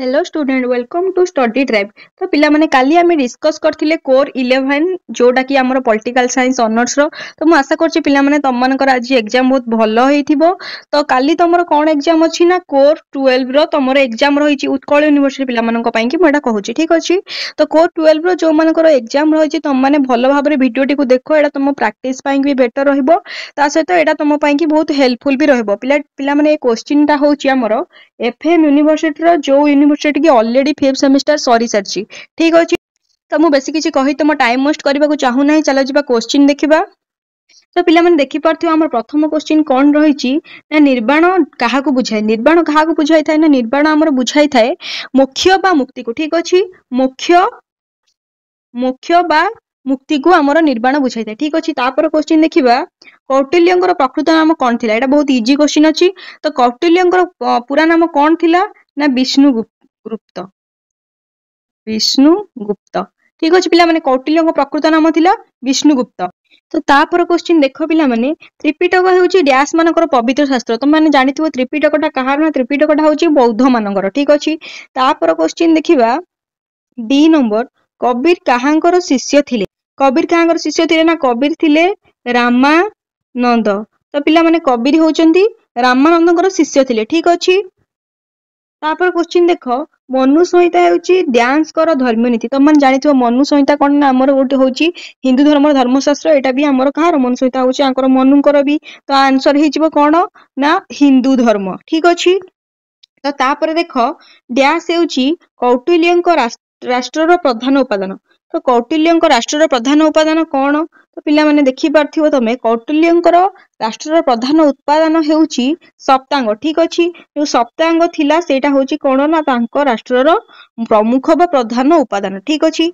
Hello student welcome to study drive. तो पिला माने काली आमे डिस्कस करथिले कोर 11 जोटा कि हमर पॉलिटिकल साइंस ऑनर्स रो। तो मु आशा करछि पिला माने तम मानकर आज एग्जाम बहुत भलो हेथिबो। तो काली तमरो कोन एग्जाम अछि ना कोर 12 रो तमरो एग्जाम रहिछि उत्कल यूनिवर्सिटी पिला मानक पई कि मोटा कहूछि ठीक अछि। तो कोर 12 रो जो मानकर एग्जाम रहिछि तम माने भलो भाबरे वीडियोटी को देखो, एटा तम प्रैक्टिस पई भी बेटर रहिबो। ता सहित एटा तम पई कि बहुत हेल्पफुल भी रहिबो। पिला माने क्वेश्चन टा होछि हमरो एफएम यूनिवर्सिटी रो जो यूनिवर्सिटी की ऑलरेडी 5th सेमेस्टर सरी सरछि ठीक अछि। तो मु बेसी किछि कहि तुम टाइम वेस्ट करबा को चाहू नाही, चलो जिबा क्वेश्चन देखिबा। तो पिला माने देखि पारथियो हमर प्रथम क्वेश्चन कोन रहिछि ना निर्वाण काहा को बुझाय। निर्वाण काहा को बुझाय थाय ना निर्वाण हमर बुझाय थाय मोक्ष बा मुक्ति को ठीक अछि। मोक्ष बा मुक्ति को हमर निर्वाण बुझाय थाय ठीक अछि। तापर क्वेश्चन देखिबा कौटिल्यंकर प्रकृत नाम कोन थिला। एटा बहुत इजी क्वेश्चन अछि। तो कौटिल्यंकर पूरा नाम कोन थिला ना विष्णुगुप्त। विष्णुगुप्त ठीक अछि पिला माने कौटिल्यंकर प्रकृत नाम थिला विष्णुगुप्त। तो तापर क्वेश्चन देखो पिला माने त्रिपिटक हेउची डैश मानकर पवित्र शास्त्र। तो माने जानिथिबो त्रिपिटकटा कहार ना त्रिपिटकटा होची बौद्ध मानकर ठीक अछि। तापर क्वेश्चन देखिबा डी नंबर कबीर काहांकर शिष्य थिले। कबीर काहांकर शिष्य थिले ना कबीर थिले रामानंद। तो पिला माने कबीर होचंती रामानंदकर शिष्य थिले ठीक अछि। तापर क्वेश्चन देखो मनु संहिता हेउची डांस कर धर्मनीति। तो मन जानिथिबो मनु संहिता कोन ना हमर गोटे होची हिंदू धर्म धर्मशास्त्र। एटा भी हमर कहार मनु संहिता होची आंकर मनुकर भी। तो आंसर हे जिवो कोन ना हिंदू धर्म ठीक अछि। तो तापर देखो डैश हेउची कौटिल्यंक राष्ट्रर प्रधान उपादान। तो कौटिल्यंक राष्ट्रर प्रधान उपादान कोन। तो पिला माने देखि पारथिबो तमे कौटिल्यंकर राष्ट्रर प्रधान उत्पादन हेउची सप्तांग ठीक अछि। जो सप्तांग थिला सेटा होची कोन ना तांको राष्ट्रर प्रमुख बा प्रधान उपादान ठीक अछि।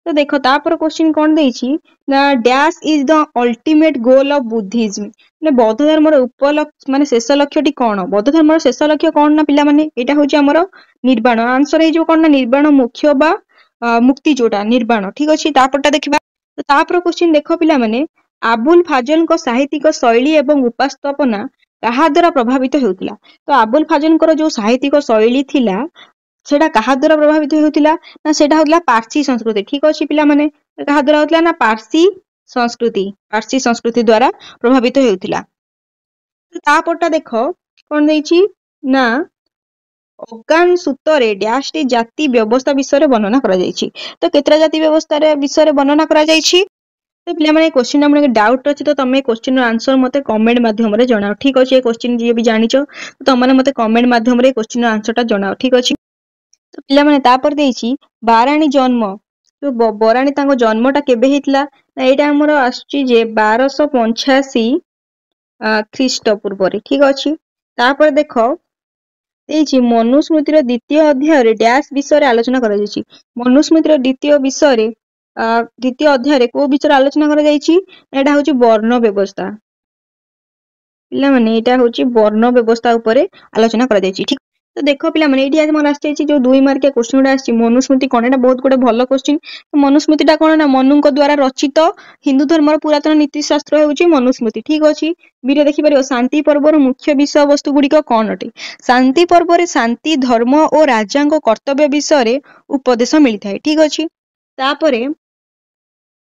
तो देखो तापर क्वेश्चन कोन देइछि ना dash is the ultimate goal of Buddhism. ने बौद्ध धर्मर उपलक्ष्य माने शेष लक्ष्यटी कोन। बौद्ध धर्मर शेष लक्ष्य कोन ना पिला माने एटा होची हमर निर्वाण। आंसर हे जो कोन ना निर्वाण मोक्ष बा मुक्ति जोटा निर्वाण ठीक अछि। तापरटा देखिबा। तो तापर क्वेश्चन देखो पिला माने आबुल फाजल को साहित्यिक शैली एवं उपस्थापना कहा द्वारा प्रभावित हेउतिला। तो आबुल फाजल को जो साहित्यिक शैली थिला सेटा कहा द्वारा प्रभावित हेउतिला ना सेटा होतला पारसी संस्कृति ठीक अछि। पिला माने कहा द्वारा होतला ना पारसी संस्कृति द्वारा प्रभावित हेउतिला। तो तापरटा देखो कोन देइछि ना अगान सूत्रे डैश टी जाति व्यवस्था विषय वर्णना करा जाइछि। तो केतरा जाति व्यवस्था रे विषय वर्णना करा जाइछि। तो पिला माने क्वेश्चन हमरे डाउट अछि तो तमे क्वेश्चन रो आंसर मते कमेंट माध्यम रे जणाओ ठीक अछि। ए क्वेश्चन जे भी जानिचो तो तमने मते कमेंट माध्यम रे क्वेश्चन रो आंसर ता जणाओ ठीक अछि। तो पिला माने तापर देइछि बाराणी जन्म। तो बराणी तांको जन्मटा केबे हितला ना एटा हमरो आछि जे 1285 ख्रीष्ट पूर्व रे ठीक अछि। तापर देखो देइछि मनुस्मृतिर द्वितीय अध्याय रे डैश विषय आलोचना करा जाइछि। मनुस्मृतिर द्वितीय विषय रे द्वितीय अध्याय रे को विषय आलोचना करा जाइछि एटा होछि वर्ण व्यवस्था। पिला माने एटा होछि वर्ण व्यवस्था ऊपर आलोचना करा जाइछि ठीक। तो देखो पिला माने एठी आज मन आछि जो 2 मार्क के क्वेश्चन उडा आछि मनुस्मृति कोन। एटा बहुत गोटे भलो क्वेश्चन। मनुस्मृतिटा कोन ना मनुंक द्वारा रचित हिंदू धर्मर पुरातन नीति शास्त्र हेउछि मनुस्मृति ठीक अछि। वीडियो देखि परियो शांति पर्वर मुख्य विषय वस्तु गुडी को कोन अटे। शांति पर्व रे शांति धर्म और राजांको कर्तव्य विषय रे उपदेश मिलि थाए ठीक अछि। तापरे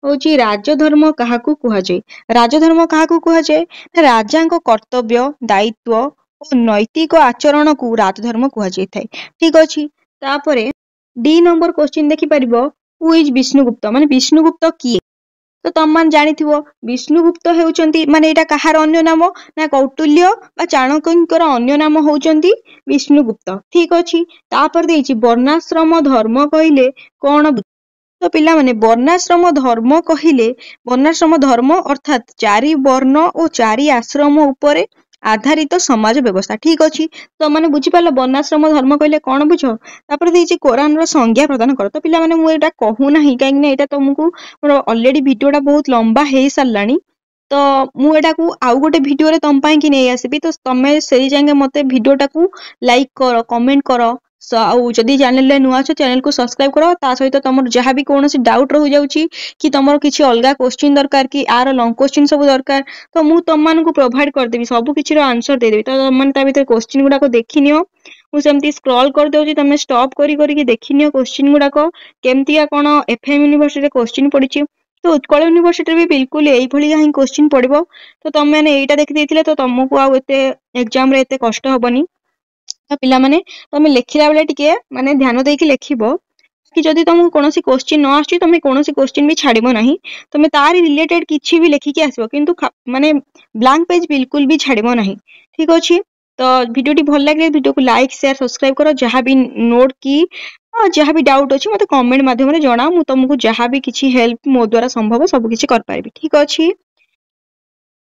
होची राजधर्म काहाकू कुहा जाय। राजधर्म काहाकू कुहा जाय राजांको कर्तव्य दायित्व और नैतिक आचरण को राजधर्म कुहा जाय थाए ठीक अछि। तापरे डी नंबर क्वेश्चन देखि परिबो हु इज विष्णुगुप्त माने विष्णुगुप्त किए। तो तमन जानिथिबो विष्णुगुप्त हेउचंती माने एटा कहार अन्य नाम ना कौटिल्य बा चाणक्यंकर अन्य नाम होउचंती विष्णुगुप्त ठीक अछि। तापर देइछि वर्णाश्रम धर्म कहिले कोन। तो पिला माने वर्णाश्रम धर्म कहिले वर्णाश्रम धर्म अर्थात 4 वर्ण और 4 आश्रम ऊपर आधारित समाज व्यवस्था ठीक अछि। तो माने बुझि पालो वर्णाश्रम धर्म कहिले कोन बुझो। तापर देइछि कुरान रो संज्ञा प्रदान कर। तो पिला माने मु एटा कहू नाही काहे कि एटा तुमको ऑलरेडी वीडियोटा बहुत लंबा हे सल्लानी। तो मु एटा को आउ गोटे वीडियो रे तम पई कि नै आसीबी। तो तमे सेही जांगे मते वीडियोटा को लाइक करो कमेंट करो आउ जदी चैनल ले नुआ छ चैनल को सब्सक्राइब करो। ता सहित तमर जहां भी कोनोसी डाउट रह जाउची कि तमर किछि अलगा क्वेश्चन दरकार कि आर लॉन्ग क्वेश्चन सब दरकार तो मु तम मान को प्रोवाइड कर देबी सब किछि रो आंसर दे देबी। तो मन ता भीतर क्वेश्चन गुडा को देखि नियो मुझे स्क्रॉल कर दउची तमे स्टॉप करी करी देखि नियो क्वेश्चन गुडाक केमतिया कोन एफएम यूनिवर्सिटी क्वेश्चन पड़ी तो उत्कल यूनिवर्सिटी भी बिल्कुल यही भलिया ही क्वेश्चन पड़िबो तो तुम मैंने एटा देखि देथिले तो तुमको आ एते एग्जाम रे एते कष्ट हबनी तो पिला माने तुम लिखिला बेले टिके माने ध्यान देकी लिखिबो कि जदि तुमको कोनोसी क्वेश्चन न आछि तुम कोनोसी क्वेश्चन भी छाड़िबो नाही तुम तार रिलेटेड किछि भी लिखिकी आसीबो किंतु माने ब्लैंक पेज बिल्कुल भी छाड़िबो नाही ठीक अछि। तो वीडियो भल लगे वीडियो को लाइक शेयर सब्सक्राइब करो जहाँ भी नोट की जहाँ भी डाउट अच्छी मत कमेंट माध्यम जना मु तुमको जहाँ भी किसी हेल्प मो द्वारा संभव सब किसी कर पारिबी ठीक अछि।